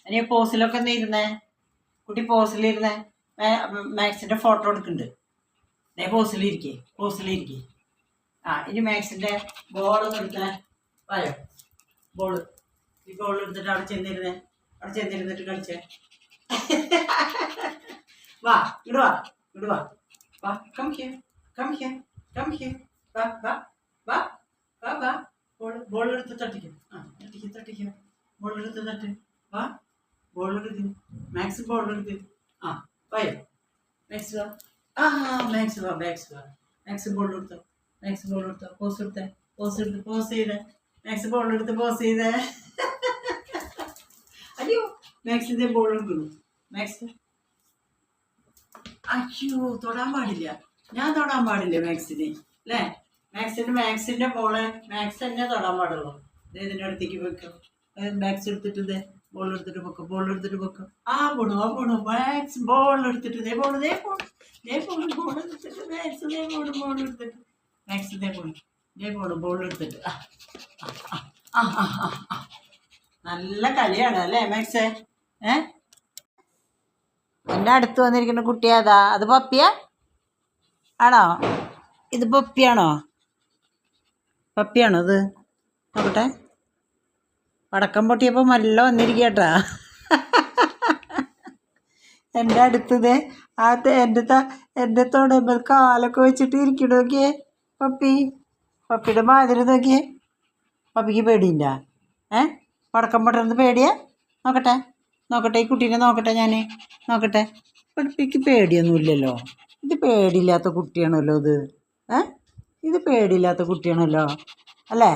ഇനി പോസിലൊക്കെ ഒന്ന് ഇരുന്നേ. കുട്ടി പോസിലിരുന്നേ. മാത്സിൻ്റെ ഫോട്ടോ എടുക്കുന്നുണ്ട്. പോസിലിരിക്കേ. ഇനി മാത്സിൻ്റെ ബോളൊന്നും എടുക്കണേ. വായോ ബോള്. ഈ ബോൾ എടുത്തിട്ട് അവിടെ ചെന്നിരുന്നിട്ട് കളിച്ചേ. വാ ഇങ്ങോട്ട് വാ. Come here. വാ. ബോൾ എടുത്ത് തട്ടിക്കും. ബോൾ എടുത്ത് തട്ട്. വാ ബോൾ എടുത്ത്. മാത്സ് ബോൾ എടുത്ത്. വായോ മാത്സ് വാ. മാത്സ് വാ. മാത്സ് ബോൾ എടുത്തോ. പോസ് ചെയ്തേ. മാത്സ് ബോൾ എടുത്ത് പോസ് ചെയ്തേ. അയ്യോ മാത്സിന്റെ ബോൾ എടുക്കുന്നു. മാത്സ് അയ്യോ തൊടാൻ പാടില്ല. ഞാൻ തൊടാൻ പാടില്ല മാത്സിന് അല്ലേ? മാത്സിന്റെ ബോള് മാത്സ് തന്നെ തൊടാൻ പാടുള്ളൂ. ഇതിൻ്റെ അടുത്തേക്ക് വെക്കും. മാത്സ് എടുത്തിട്ട് ബോൾ എടുത്തിട്ട് വെക്കും. ബോൾ എടുത്തിട്ട് മാത്സ് ബോൾ എടുത്തിട്ട് ബോൾ എടുത്തിട്ട് ബോൾ എടുത്തിട്ട് നല്ല കളിയാണ് അല്ലേ മാത്സ്? എൻ്റെ അടുത്ത് വന്നിരിക്കുന്ന കുട്ടി ഏതാ? അത് പപ്പിയാ ആണോ? ഇത് പപ്പിയാണോ ഇത്? നോക്കട്ടെ. പടക്കം പൊട്ടിയപ്പോൾ നല്ല വന്നിരിക്കട്ടാ. എൻ്റെ അടുത്തത് എൻ്റെ തൊടുമ്പോൾ കാലൊക്കെ വെച്ചിട്ട് ഇരിക്കണ നോക്കിയേ പപ്പിയുടെ മാതിരി നോക്കിയേ. പപ്പിക്ക് പേടിയില്ല? പടക്കം പൊട്ടുന്നത് പേടിയാ? നോക്കട്ടെ ഈ കുട്ടീനെ നോക്കട്ടെ. പപ്പിക്ക് പേടിയൊന്നുമില്ലല്ലോ. ഇത് പേടിയില്ലാത്ത കുട്ടിയാണല്ലോ ഇത് പേടിയില്ലാത്ത കുട്ടിയാണല്ലോ അല്ലേ?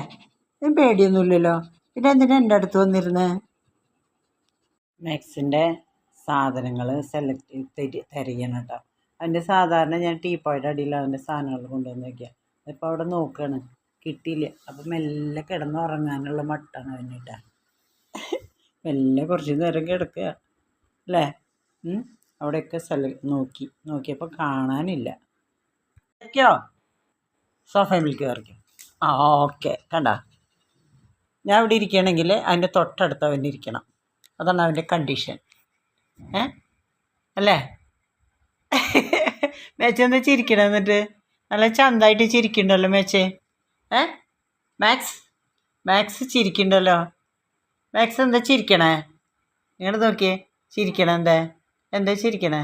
ഇത് പേടിയൊന്നുമില്ലല്ലോ. പിന്നെ എന്തിനാ എൻ്റെ അടുത്ത് വന്നിരുന്നേ? മാത്സിൻ്റെ സാധനങ്ങൾ തിരയണം കേട്ടോ. അതിൻ്റെ സാധാരണ ഞാൻ ടീപ്പോയുടെ അടിയിൽ അതിൻ്റെ സാധനങ്ങൾ കൊണ്ടുവന്ന് വയ്ക്കുക. അതിപ്പോൾ അവിടെ നോക്കുകയാണ്, കിട്ടിയില്ല. അപ്പം മെല്ലെ കിടന്നുറങ്ങാനുള്ള മട്ടാണ് അവനിട്ടാ. മെല്ലെ കുറച്ച് നേരം കിടക്കുക അല്ലേ? അവിടെയൊക്കെ നോക്കിയപ്പോൾ കാണാനില്ല. കയറിക്കോ, സോഫയിലേക്ക് കയറിക്കോ. ഓക്കെ. കണ്ട, ഞാൻ ഇവിടെ ഇരിക്കുകയാണെങ്കിൽ അതിൻ്റെ തൊട്ടടുത്ത് അവൻ ഇരിക്കണം. അതാണ് അവൻ്റെ കണ്ടീഷൻ. അല്ലേ? മേച്ചെന്താ ചിരിക്കണം? എന്നിട്ട് നല്ല ചന്തായിട്ട് ചിരിക്കണ്ടല്ലോ മേച്ചേ. മാത്സ് ചിരിക്കണ്ടല്ലോ. മാത്സ് എന്താ ചിരിക്കണേ? ഇങ്ങോട്ട് നോക്കിയേ. ചിരിക്കണം എന്താ ചിരിക്കണേ?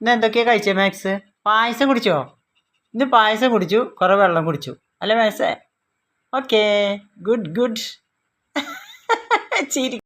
ഇന്ന് എന്തൊക്കെയാണ് കഴിച്ചേ മാത്സ്? പായസം കുടിച്ചോ? ഇന്ന് പായസം കുടിച്ചു, കുറേ വെള്ളം കുടിച്ചു അല്ലേ മാത്സേ? ഓക്കേ, ഗുഡ് ചിരി.